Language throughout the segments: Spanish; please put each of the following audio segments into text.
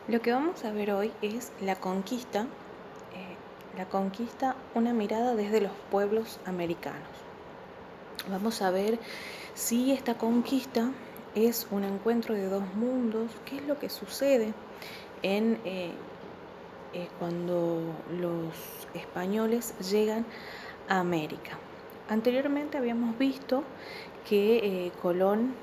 Lo que vamos a ver hoy es la conquista, una mirada desde los pueblos americanos. Vamos a ver si esta conquista es un encuentro de dos mundos, qué es lo que sucede en cuando los españoles llegan a América. Anteriormente habíamos visto que Colón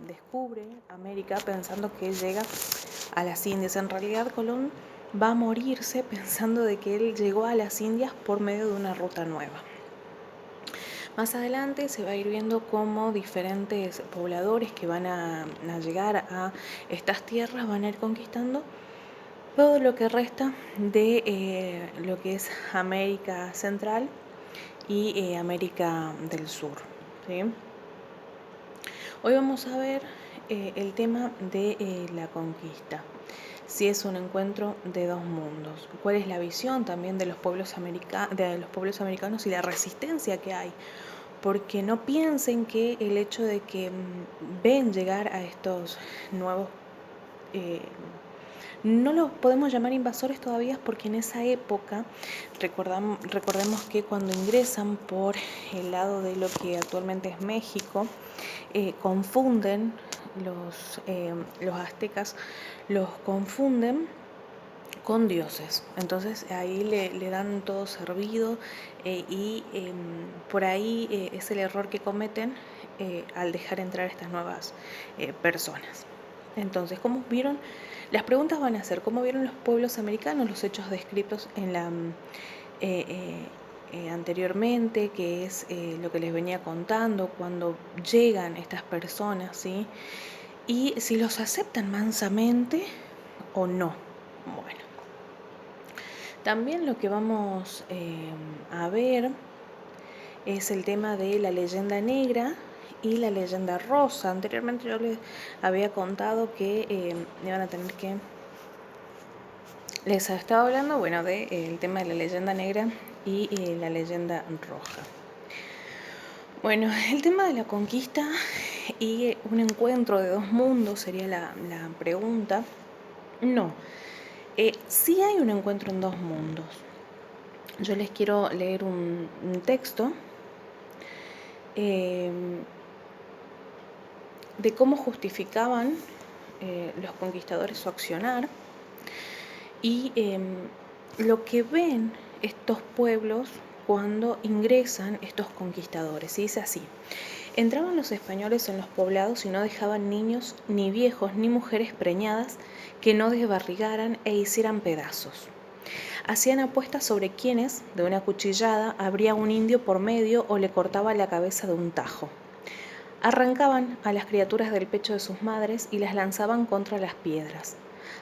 descubre América pensando que llega a las Indias. En realidad Colón va a morirse pensando de que él llegó a las Indias por medio de una ruta nueva. Más adelante se va a ir viendo cómo diferentes pobladores que van a llegar a estas tierras van a ir conquistando todo lo que resta de lo que es América Central y América del Sur, ¿sí? Hoy vamos a ver el tema de la conquista, si es un encuentro de dos mundos, cuál es la visión también de los pueblos americanos y la resistencia que hay, porque no piensen que el hecho de que ven llegar a estos nuevos no los podemos llamar invasores todavía porque en esa época recordemos que cuando ingresan por el lado de lo que actualmente es México, confunden los aztecas, los confunden con dioses. Entonces ahí le dan todo servido y por ahí es el error que cometen al dejar entrar estas nuevas personas. Entonces, ¿cómo vieron? Las preguntas van a ser, ¿cómo vieron los pueblos americanos los hechos descritos en la anteriormente, que es lo que les venía contando, cuando llegan estas personas, ¿sí? Y si los aceptan mansamente o no? Bueno, también lo que vamos a ver es el tema de la leyenda negra y la leyenda rosa. Anteriormente yo les había contado que iban a tener que... Les estaba hablando, bueno, del tema de la leyenda negra y la leyenda roja. Bueno, el tema de la conquista y un encuentro de dos mundos sería la pregunta. No, sí hay un encuentro en dos mundos. Yo les quiero leer un texto de cómo justificaban los conquistadores su accionar y lo que ven estos pueblos cuando ingresan estos conquistadores. Y dice así: entraban los españoles en los poblados y no dejaban niños, ni viejos, ni mujeres preñadas que no desbarrigaran e hicieran pedazos. Hacían apuestas sobre quiénes, de una cuchillada, habría un indio por medio o le cortaba la cabeza de un tajo. Arrancaban a las criaturas del pecho de sus madres y las lanzaban contra las piedras.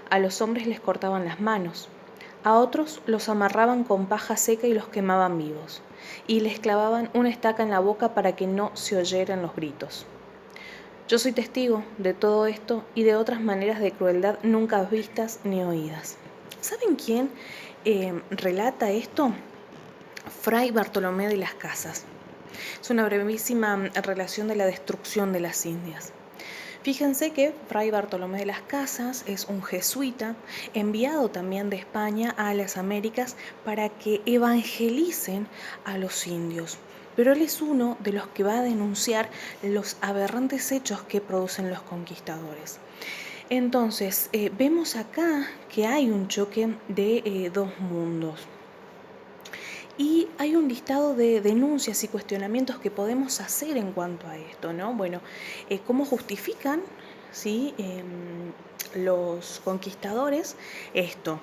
A los hombres les cortaban las manos. A otros los amarraban con paja seca y los quemaban vivos. Y les clavaban una estaca en la boca para que no se oyeran los gritos. Yo soy testigo de todo esto y de otras maneras de crueldad nunca vistas ni oídas. ¿Saben quién relata esto? Fray Bartolomé de las Casas. Es una brevísima relación de la destrucción de las Indias. Fíjense que Fray Bartolomé de las Casas es un jesuita enviado también de España a las Américas para que evangelicen a los indios. Pero él es uno de los que va a denunciar los aberrantes hechos que producen los conquistadores. Entonces, vemos acá que hay un choque de dos mundos. Y hay un listado de denuncias y cuestionamientos que podemos hacer en cuanto a esto, ¿no? Bueno, ¿cómo justifican, ¿sí? Los conquistadores esto?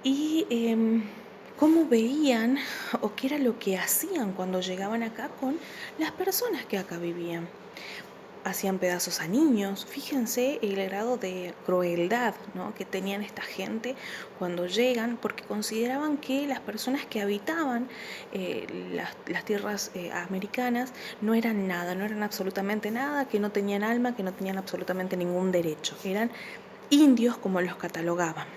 Y cómo veían o qué era lo que hacían cuando llegaban acá con las personas que acá vivían. Hacían pedazos a niños. Fíjense el grado de crueldad, ¿no?, que tenían esta gente cuando llegan, porque consideraban que las personas que habitaban las tierras americanas no eran nada, no eran absolutamente nada, que no tenían alma, que no tenían absolutamente ningún derecho. Eran indios como los catalogaban,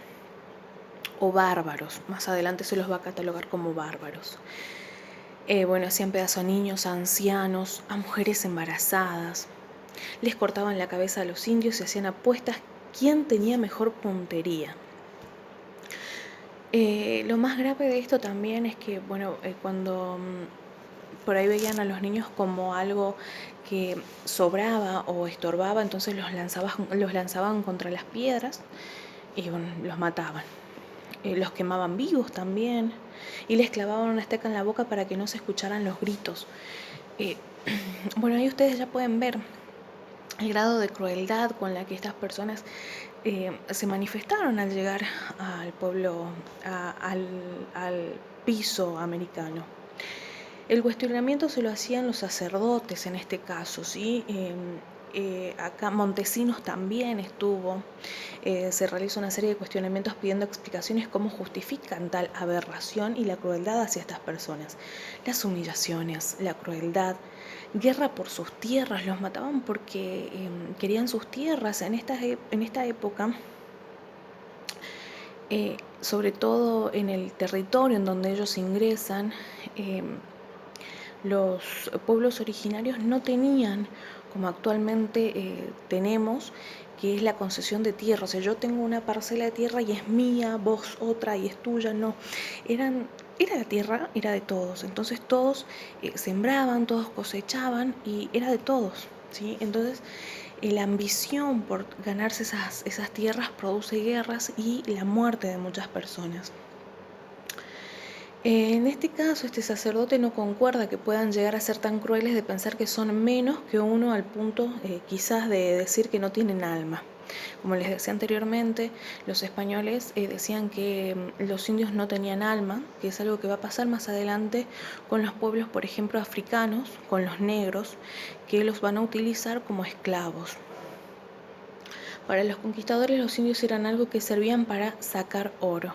o bárbaros. Más adelante se los va a catalogar como bárbaros. Bueno, hacían pedazos a niños, a ancianos, a mujeres embarazadas. Les cortaban la cabeza a los indios y hacían apuestas quién tenía mejor puntería. Lo más grave de esto también es que, cuando por ahí veían a los niños como algo que sobraba o estorbaba, entonces los lanzaban contra las piedras y los mataban. Los quemaban vivos también y les clavaban una esteca en la boca para que no se escucharan los gritos. Ahí ustedes ya pueden ver el grado de crueldad con la que estas personas se manifestaron al llegar al pueblo, al piso americano. El cuestionamiento se lo hacían los sacerdotes en este caso, ¿sí? Acá Montesinos también estuvo. Se realiza una serie de cuestionamientos pidiendo explicaciones cómo justifican tal aberración y la crueldad hacia estas personas. Las humillaciones, la crueldad, guerra por sus tierras, los mataban porque querían sus tierras. En esta época, sobre todo en el territorio en donde ellos ingresan, los pueblos originarios no tenían, como actualmente tenemos, que es la concesión de tierra. O sea, yo tengo una parcela de tierra y es mía, vos otra y es tuya. No, era la tierra, era de todos. Entonces todos sembraban, todos cosechaban y era de todos, ¿sí? Entonces la ambición por ganarse esas tierras produce guerras y la muerte de muchas personas. En este caso, este sacerdote no concuerda que puedan llegar a ser tan crueles de pensar que son menos que uno al punto quizás de decir que no tienen alma. Como les decía anteriormente, los españoles decían que los indios no tenían alma, que es algo que va a pasar más adelante con los pueblos, por ejemplo, africanos, con los negros, que los van a utilizar como esclavos. Para los conquistadores, los indios eran algo que servían para sacar oro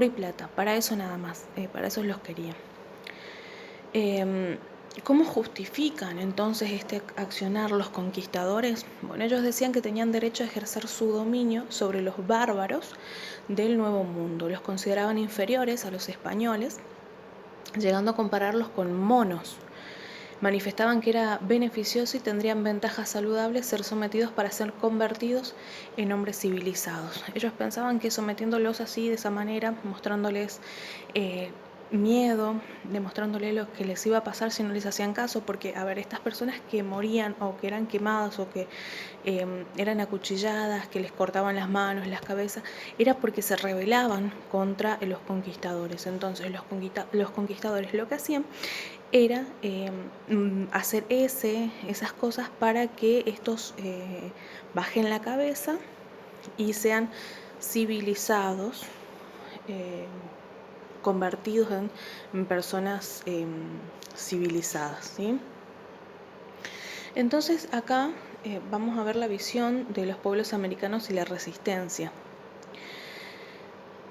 y plata, para eso nada más, para eso los querían. ¿Cómo justifican entonces este accionar los conquistadores? Ellos decían que tenían derecho a ejercer su dominio sobre los bárbaros del Nuevo Mundo. Los consideraban inferiores a los españoles, llegando a compararlos con monos. Manifestaban que era beneficioso y tendrían ventajas saludables ser sometidos para ser convertidos en hombres civilizados. Ellos pensaban que sometiéndolos así, de esa manera, mostrándoles miedo, demostrándoles lo que les iba a pasar si no les hacían caso, porque, estas personas que morían o que eran quemadas o que eran acuchilladas, que les cortaban las manos, las cabezas, era porque se rebelaban contra los conquistadores. Entonces los conquistadores lo que hacían era hacer esas cosas para que estos bajen la cabeza y sean civilizados, convertidos en personas civilizadas, ¿sí? Entonces acá vamos a ver la visión de los pueblos americanos y la resistencia.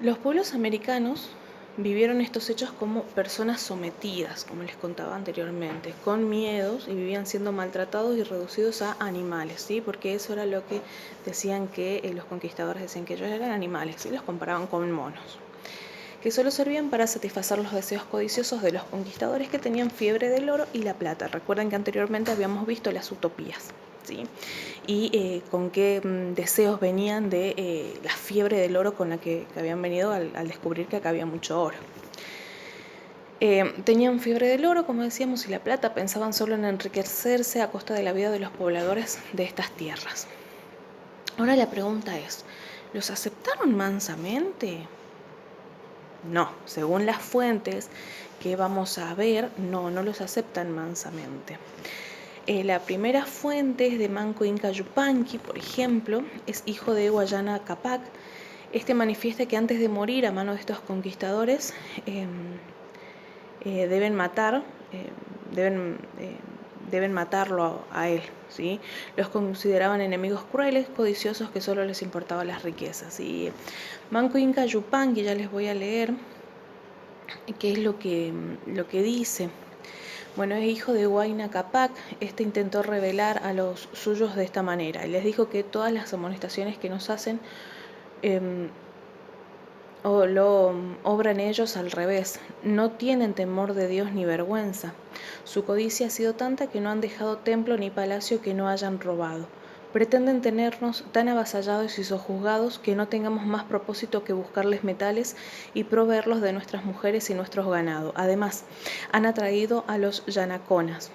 Los pueblos americanos vivieron estos hechos como personas sometidas, como les contaba anteriormente, con miedos, y vivían siendo maltratados y reducidos a animales, ¿sí? Porque eso era lo que decían que los conquistadores decían, que ellos eran animales, ¿sí? Los comparaban con monos, que solo servían para satisfacer los deseos codiciosos de los conquistadores que tenían fiebre del oro y la plata. Recuerden que anteriormente habíamos visto las utopías, ¿sí? Y con qué deseos venían de la fiebre del oro con la que habían venido al descubrir que acá había mucho oro. Tenían fiebre del oro, como decíamos, y la plata. Pensaban solo en enriquecerse a costa de la vida de los pobladores de estas tierras. Ahora la pregunta es, ¿los aceptaron mansamente? No, según las fuentes que vamos a ver, no los aceptan mansamente. La primera fuente es de Manco Inca Yupanqui, por ejemplo, es hijo de Guayana Capac. Este manifiesta que antes de morir a mano de estos conquistadores deben matarlo a él, ¿sí? Los consideraban enemigos crueles, codiciosos, que solo les importaban las riquezas. Y Manco Inca Yupanqui, ya les voy a leer qué es lo que dice. Es hijo de Huayna Capac. Este intentó revelar a los suyos de esta manera. Y les dijo que todas las amonestaciones que nos hacen o lo obran ellos al revés. No tienen temor de Dios ni vergüenza. Su codicia ha sido tanta que no han dejado templo ni palacio que no hayan robado. Pretenden tenernos tan avasallados y sojuzgados que no tengamos más propósito que buscarles metales y proveerlos de nuestras mujeres y nuestros ganados. Además, han atraído a los yanaconas.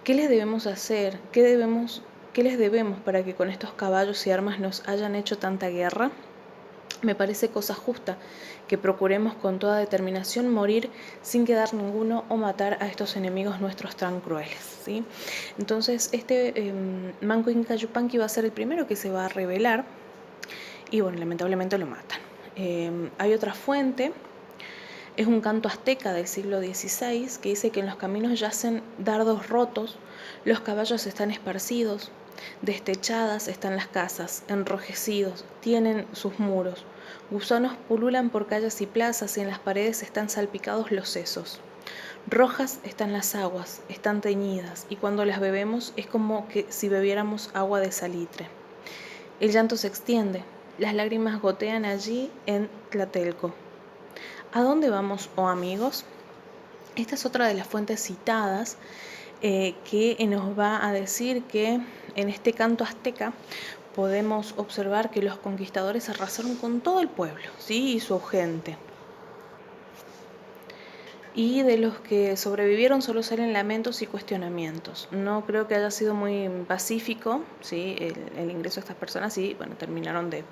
¿Qué les debemos hacer? ¿Qué les debemos para que con estos caballos y armas nos hayan hecho tanta guerra? Me parece cosa justa que procuremos con toda determinación morir sin quedar ninguno o matar a estos enemigos nuestros tan crueles, ¿sí? Entonces Manco Inca Yupanqui va a ser el primero que se va a rebelar y bueno, lamentablemente lo matan. Hay otra fuente, es un canto azteca del siglo XVI que dice que en los caminos yacen dardos rotos, los caballos están esparcidos, destechadas están las casas, enrojecidos, tienen sus muros. Gusanos pululan por calles y plazas y en las paredes están salpicados los sesos. Rojas están las aguas, están teñidas, y cuando las bebemos es como que si bebiéramos agua de salitre. El llanto se extiende, las lágrimas gotean allí en Tlatelco. ¿A dónde vamos, oh amigos? Esta es otra de las fuentes citadas que nos va a decir que en este canto azteca podemos observar que los conquistadores arrasaron con todo el pueblo, ¿sí? Y su gente. Y de los que sobrevivieron solo salen lamentos y cuestionamientos. No creo que haya sido muy pacífico, ¿sí? el ingreso de estas personas y bueno, terminaron de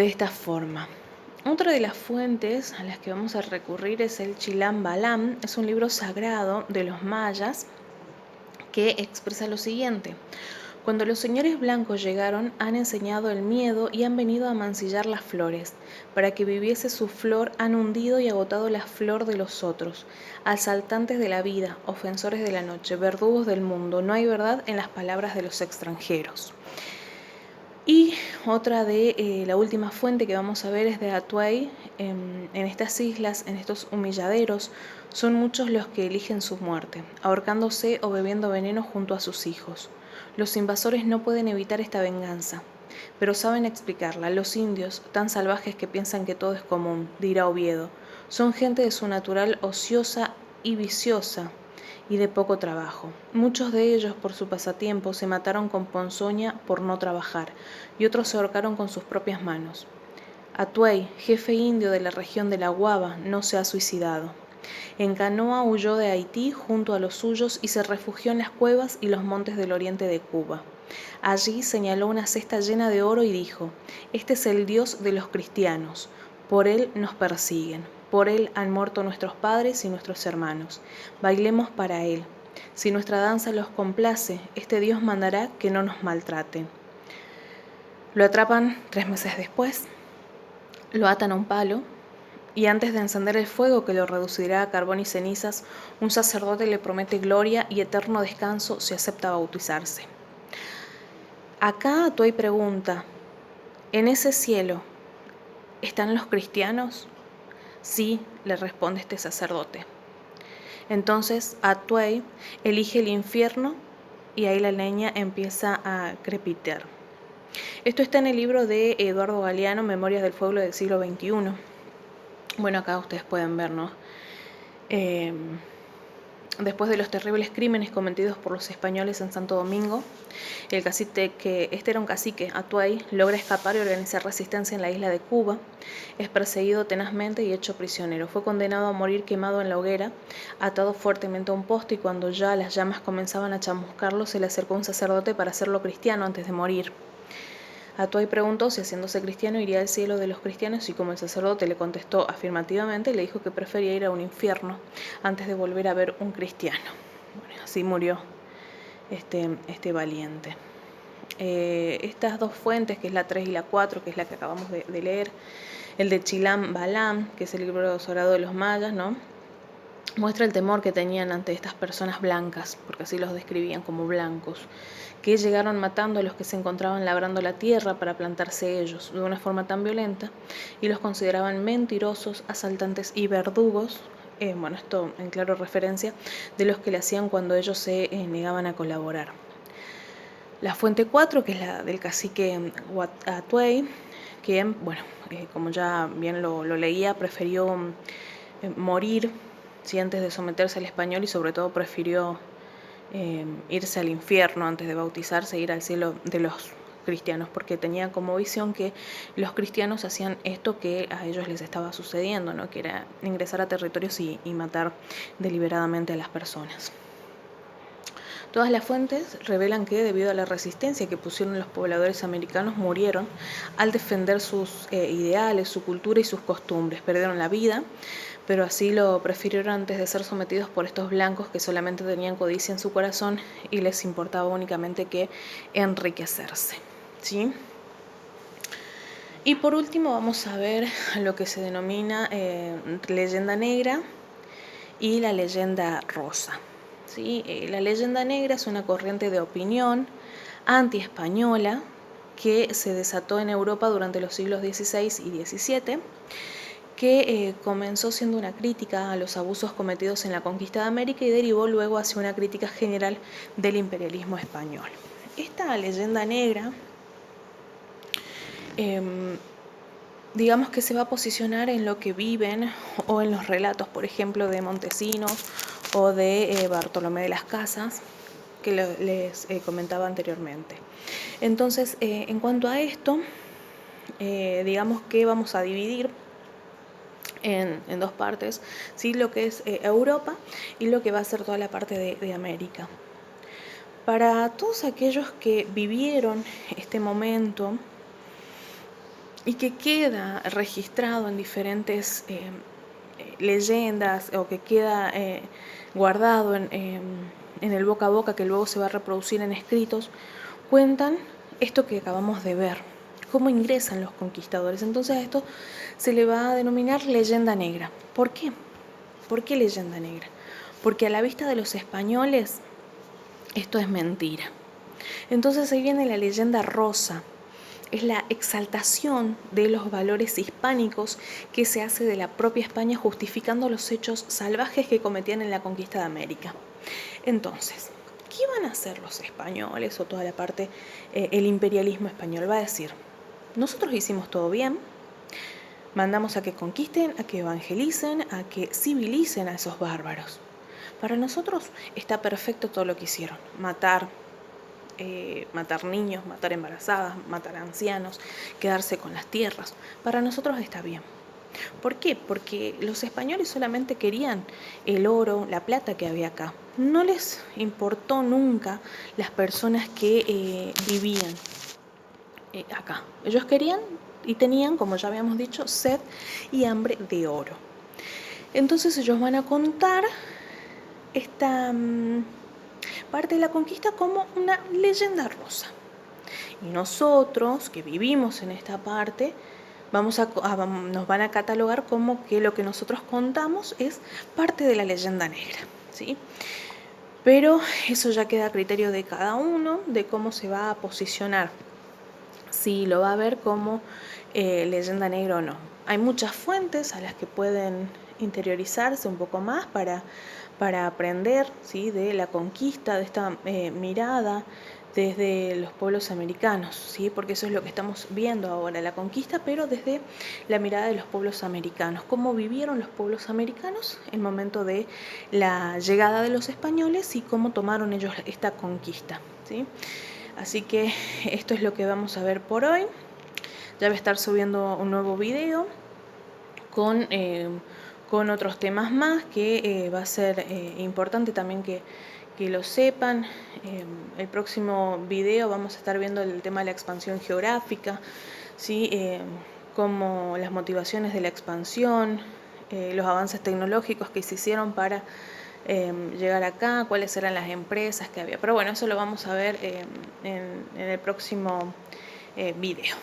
esta forma. Otra de las fuentes a las que vamos a recurrir es el Chilam Balam. Es un libro sagrado de los mayas que expresa lo siguiente: cuando los señores blancos llegaron, han enseñado el miedo y han venido a mancillar las flores. Para que viviese su flor, han hundido y agotado la flor de los otros. Asaltantes de la vida, ofensores de la noche, verdugos del mundo, no hay verdad en las palabras de los extranjeros. Y otra de la última fuente que vamos a ver es de Atuay. En estas islas, en estos humilladeros, son muchos los que eligen su muerte, ahorcándose o bebiendo veneno junto a sus hijos. Los invasores no pueden evitar esta venganza, pero saben explicarla. Los indios, tan salvajes que piensan que todo es común, dirá Oviedo, son gente de su natural ociosa y viciosa y de poco trabajo. Muchos de ellos, por su pasatiempo, se mataron con ponzoña por no trabajar, y otros se ahorcaron con sus propias manos. Atuey, jefe indio de la región de la Guava, no se ha suicidado. En canoa huyó de Haití junto a los suyos y se refugió en las cuevas y los montes del oriente de Cuba. Allí señaló una cesta llena de oro y dijo: «Este es el Dios de los cristianos, por él nos persiguen, por él han muerto nuestros padres y nuestros hermanos. Bailemos para él. Si nuestra danza los complace, este Dios mandará que no nos maltraten». Lo atrapan 3 meses después, lo atan a un palo, y antes de encender el fuego que lo reducirá a carbón y cenizas, un sacerdote le promete gloria y eterno descanso si acepta bautizarse. Acá Atuay pregunta: ¿en ese cielo están los cristianos? Sí, le responde este sacerdote. Entonces Atuay elige el infierno y ahí la leña empieza a crepitar. Esto está en el libro de Eduardo Galeano, Memorias del Pueblo del siglo XXI. Bueno, acá ustedes pueden ver, ¿no? Después de los terribles crímenes cometidos por los españoles en Santo Domingo, el cacique, que este era un cacique, Atuay, logra escapar y organizar resistencia en la isla de Cuba. Es perseguido tenazmente y hecho prisionero. Fue condenado a morir quemado en la hoguera, atado fuertemente a un poste, y cuando ya las llamas comenzaban a chamuscarlo, se le acercó un sacerdote para hacerlo cristiano antes de morir. Atuay preguntó si haciéndose cristiano iría al cielo de los cristianos, y como el sacerdote le contestó afirmativamente, le dijo que prefería ir a un infierno antes de volver a ver un cristiano. Bueno, así murió este valiente. Estas dos fuentes, que es la 3 y la 4, que es la que acabamos de leer, el de Chilam Balam, que es el libro sagrado de los mayas, ¿no?, muestra el temor que tenían ante estas personas blancas, porque así los describían como blancos, que llegaron matando a los que se encontraban labrando la tierra para plantarse ellos de una forma tan violenta, y los consideraban mentirosos, asaltantes y verdugos. Bueno, esto en claro referencia de los que le hacían cuando ellos se negaban a colaborar. La fuente 4, que es la del cacique Atuay, que, bueno, como ya bien lo leía, prefirió morir, ¿sí?, antes de someterse al español, y sobre todo prefirió irse al infierno antes de bautizarse e ir al cielo de los cristianos, porque tenía como visión que los cristianos hacían esto que a ellos les estaba sucediendo, ¿no? Que era ingresar a territorios y matar deliberadamente a las personas. Todas las fuentes revelan que debido a la resistencia que pusieron los pobladores americanos murieron al defender sus ideales, su cultura y sus costumbres. Perdieron la vida, pero así lo prefirieron antes de ser sometidos por estos blancos que solamente tenían codicia en su corazón y les importaba únicamente que enriquecerse, ¿sí? Y por último vamos a ver lo que se denomina leyenda negra y la leyenda rosa. ¿Sí? La leyenda negra es una corriente de opinión anti-española que se desató en Europa durante los siglos XVI y XVII, que comenzó siendo una crítica a los abusos cometidos en la conquista de América y derivó luego hacia una crítica general del imperialismo español. Esta leyenda negra, digamos que se va a posicionar en lo que viven o en los relatos, por ejemplo, de Montesinos o de Bartolomé de las Casas, que les comentaba anteriormente. Entonces, en cuanto a esto, digamos que vamos a dividir en dos partes, ¿sí? Lo que es Europa y lo que va a ser toda la parte de América. Para todos aquellos que vivieron este momento y que queda registrado en diferentes leyendas o que queda guardado en el boca a boca, que luego se va a reproducir en escritos, cuentan esto que acabamos de ver, cómo ingresan los conquistadores. Entonces a esto se le va a denominar leyenda negra. ¿Por qué? ¿Por qué leyenda negra? Porque a la vista de los españoles esto es mentira. Entonces ahí viene la leyenda rosa. Es la exaltación de los valores hispánicos que se hace de la propia España, justificando los hechos salvajes que cometían en la conquista de América. Entonces, ¿qué van a hacer los españoles o toda la parte, el imperialismo español? Va a decir, nosotros hicimos todo bien, mandamos a que conquisten, a que evangelicen, a que civilicen a esos bárbaros. Para nosotros está perfecto todo lo que hicieron, matar niños, matar embarazadas, matar ancianos, quedarse con las tierras. Para nosotros está bien. ¿Por qué? Porque los españoles solamente querían el oro, la plata que había acá. No les importó nunca las personas que vivían acá. Ellos querían y tenían, como ya habíamos dicho, sed y hambre de oro. Entonces ellos van a contar esta parte de la conquista como una leyenda rosa. Y nosotros, que vivimos en esta parte, nos van a catalogar como que lo que nosotros contamos es parte de la leyenda negra, ¿sí? Pero eso ya queda a criterio de cada uno, de cómo se va a posicionar, si lo va a ver como leyenda negra o no. Hay muchas fuentes a las que pueden interiorizarse un poco más para aprender, ¿sí? De la conquista, de esta mirada desde los pueblos americanos, ¿sí? Porque eso es lo que estamos viendo ahora, la conquista, pero desde la mirada de los pueblos americanos, cómo vivieron los pueblos americanos en el momento de la llegada de los españoles y cómo tomaron ellos esta conquista, ¿sí? Así que esto es lo que vamos a ver por hoy. Ya voy a estar subiendo un nuevo video con otros temas más que va a ser importante también que lo sepan. El próximo video vamos a estar viendo el tema de la expansión geográfica, ¿sí? Como las motivaciones de la expansión, los avances tecnológicos que se hicieron para llegar acá, cuáles eran las empresas que había. Pero bueno, eso lo vamos a ver en el próximo video.